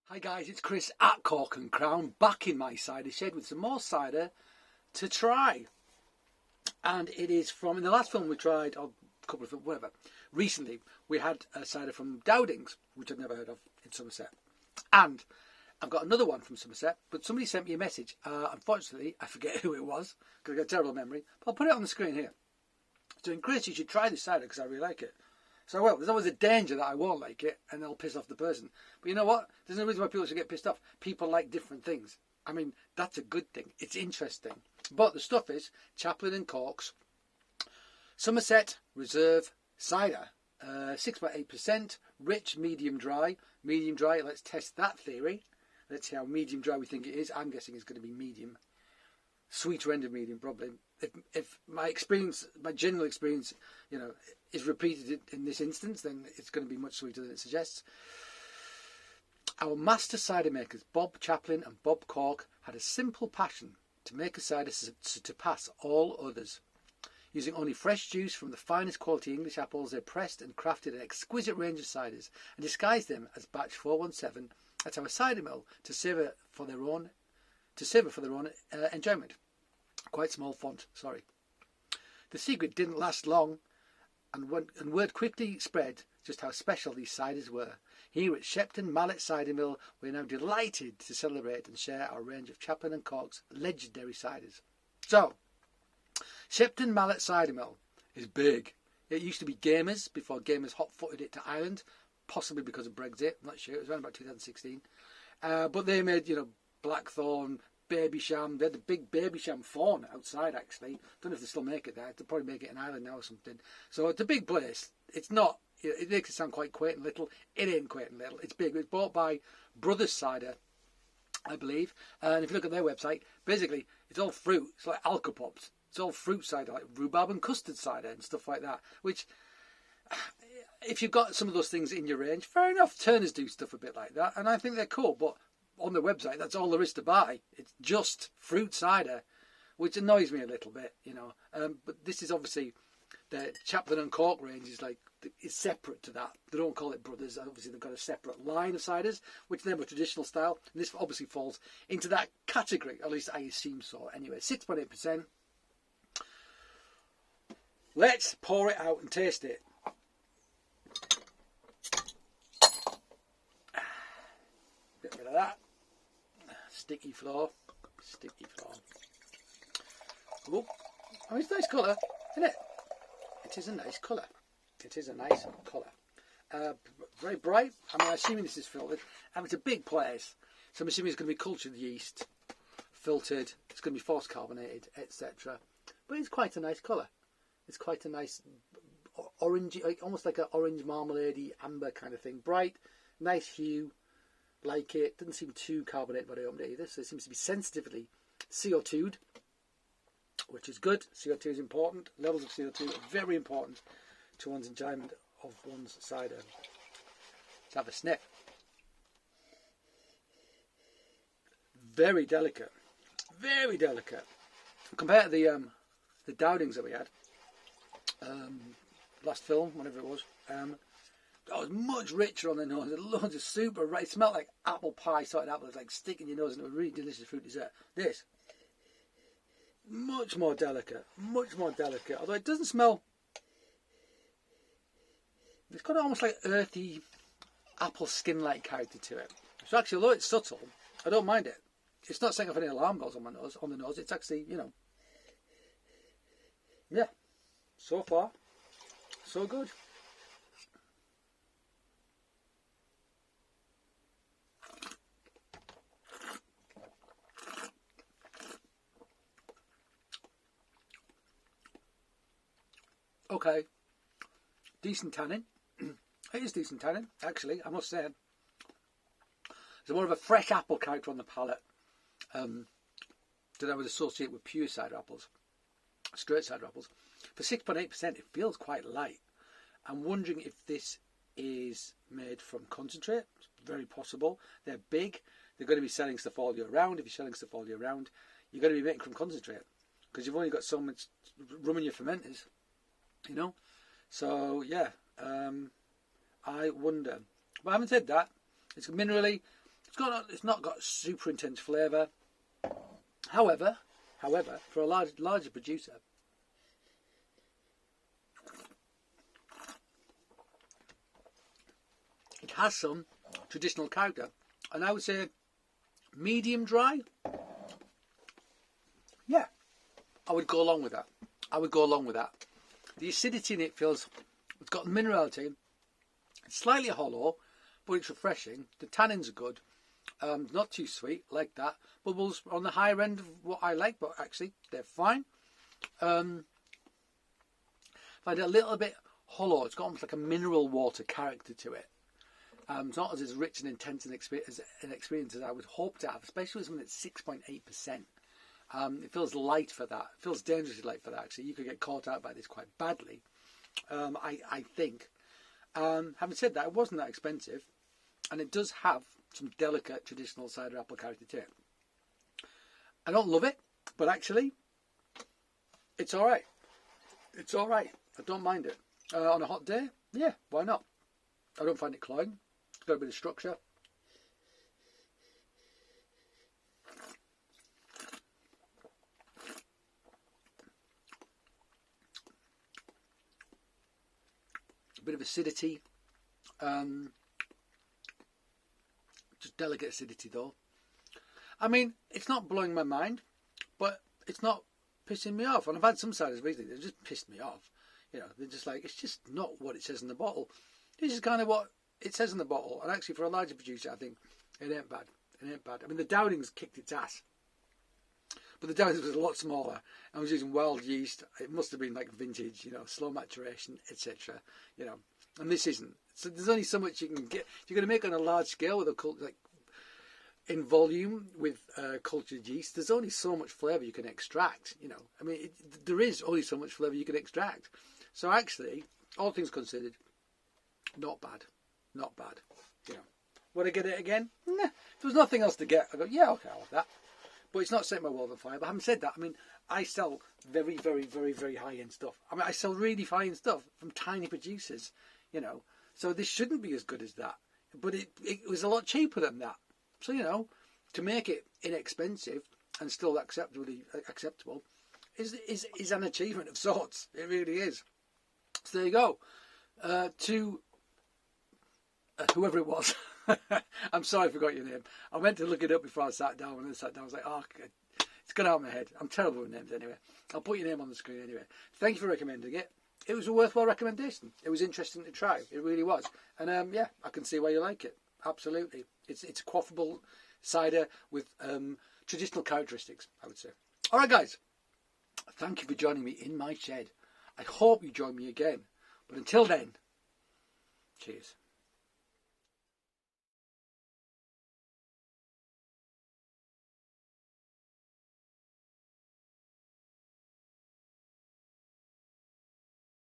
Hi guys, it's Chris at Cork and Crown, back in my cider shed with some more cider to try. And it is from, in the last film we tried, or a couple of them, whatever, recently we had a cider from Dowdings, which I'd never heard of, in Somerset. And I've got another one from Somerset, but somebody sent me a message. Unfortunately, I forget who it was, because I've got a terrible memory, but I'll put it on the screen here. So, Chris, you should try this cider because I really like it. So, well, there's always a danger that I won't like it and they'll piss off the person. But you know what? There's no reason why people should get pissed off. People like different things. I mean, that's a good thing. It's interesting. But the stuff is Chaplin and Cork's Somerset Reserve Cider. 6.8%. Rich, medium dry. Medium dry, let's test that theory. Let's see how medium dry we think it is. I'm guessing it's going to be medium. Sweeter end of medium, probably. If my experience, my general experience, is repeated in this instance, then it's going to be much sweeter than it suggests. Our master cider makers, Bob Chaplin and Bob Cork, had a simple passion to make a cider to surpass all others. Using only fresh juice from the finest quality English apples, they pressed and crafted an exquisite range of ciders and disguised them as batch 417 at our cider mill to savour for their own enjoyment. Quite small font, sorry. The secret didn't last long, and word quickly spread just how special these ciders were. Here at Shepton Mallet Cider Mill, we're now delighted to celebrate and share our range of Chaplin and Cork's legendary ciders. So, Shepton Mallet Cider Mill is big. It used to be Gamers before Gamers hot-footed it to Ireland, possibly because of Brexit. I'm not sure. It was around about 2016. But they made, Blackthorn, Babysham. They had the big Babysham fawn outside, actually. Don't know if they still make it there. They'll probably make it in Ireland now or something. So it's a big place. It's not, it makes it sound quite quaint and little. It ain't quaint and little. It's big. It's bought by Brothers Cider, I believe. And if you look at their website, basically, it's all fruit. It's like Alka-Pops. It's all fruit cider, like rhubarb and custard cider and stuff like that. Which, if you've got some of those things in your range, fair enough. Turners do stuff a bit like that. And I think they're cool. But on the website, that's all there is to buy. It's just fruit cider, which annoys me a little bit, But this is obviously the Chaplin and Cork range is separate to that. They don't call it Brothers. Obviously, they've got a separate line of ciders, which they're more traditional style. And this obviously falls into that category. At least I assume so. Anyway, 6.8%. Let's pour it out and taste it. Get rid of that. Sticky floor. Oh, it's a nice colour, isn't it? It is a nice colour. Very bright. I'm assuming this is filtered. It's a big place. So I'm assuming it's going to be cultured yeast, filtered. It's going to be force carbonated, etc. But it's quite a nice colour. It's quite a nice orange, almost like an orange marmalade-y amber kind of thing. Bright, nice hue. Like it. Doesn't seem too carbonated when I opened it either, so it seems to be sensitively CO2'd, which is good. CO2 is important. Levels of CO2 are very important to one's enjoyment of one's cider. Let's have a sniff. Very delicate. Very delicate. Compared to the Dowdings that we had last film, whenever it was. That was much richer on the nose. Loads of super right. It smelled like apple pie, sorted apples, like stick in your nose, and it was a really delicious fruit dessert. This, much more delicate. Although it doesn't smell. It's got almost like earthy apple skin-like character to it. So actually, although it's subtle, I don't mind it. It's not setting off any alarm bells on my nose. On the nose, it's actually, yeah. So far, so good. Okay, decent tannin. It is decent tannin, actually, I must say. There's more of a fresh apple character on the palate that I would associate with pure cider apples, straight cider apples. For 6.8%, it feels quite light. I'm wondering if this is made from concentrate. It's very possible. They're big. They're going to be selling stuff all year round. If you're selling stuff all year round, you're going to be making from concentrate because you've only got so much room in your fermenters. So yeah, I wonder. But having said that, it's minerally, It's not got super intense flavour. However, for a larger producer, it has some traditional character, and I would say medium dry. Yeah, I would go along with that. The acidity in it it's got minerality. It's slightly hollow, but it's refreshing. The tannins are good. Not too sweet, like that. Bubbles on the higher end of what I like, but actually they're fine. Find it a little bit hollow. It's got almost like a mineral water character to it. It's not as rich and intense an experience as I would hope to have, especially with something that's 6.8%. It feels light for that. It feels dangerously light for that, actually. You could get caught out by this quite badly, I think. Having said that, it wasn't that expensive, and it does have some delicate traditional cider apple character to it. I don't love it, but actually, it's all right. It's all right. I don't mind it. On a hot day, yeah, why not? I don't find it cloying. It's got a bit of structure. A bit of acidity. Just delicate acidity though. I mean, it's not blowing my mind, but it's not pissing me off. And I've had some ciders recently that just pissed me off. You know, they're just like, it's just not what it says in the bottle. This is kind of what it says in the bottle. And actually, for a larger producer, I think it ain't bad. It ain't bad. I mean, the Downing's kicked its ass. But the Downing's was a lot smaller. I was using wild yeast. It must have been like vintage, you know, slow maturation, etc. You know, and this isn't. So there's only so much you can get. You're going to make on a large scale with in volume with cultured yeast. There's only so much flavour you can extract. You know, I mean, there is only so much flavour you can extract. So actually, all things considered, not bad. Not bad. You know, would I get it again? Nah. If there was nothing else to get, I go, yeah, okay, I'll have that. But it's not setting my world on fire. But having said that, I mean, I sell very, very, very, very high-end stuff. I mean, I sell really high-end stuff from tiny producers, you know. So this shouldn't be as good as that. But it was a lot cheaper than that. So, you know, to make it inexpensive and still acceptable is an achievement of sorts. It really is. So there you go. To whoever it was. I'm sorry I forgot your name. I meant to look it up before I sat down. When I sat down, I was like, oh, it's gone out of my head. I'm terrible with names anyway. I'll put your name on the screen anyway. Thank you for recommending it. It was a worthwhile recommendation. It was interesting to try. It really was. And yeah, I can see why you like it. Absolutely. It's a quaffable cider with traditional characteristics, I would say. All right, guys. Thank you for joining me in my shed. I hope you join me again. But until then, cheers.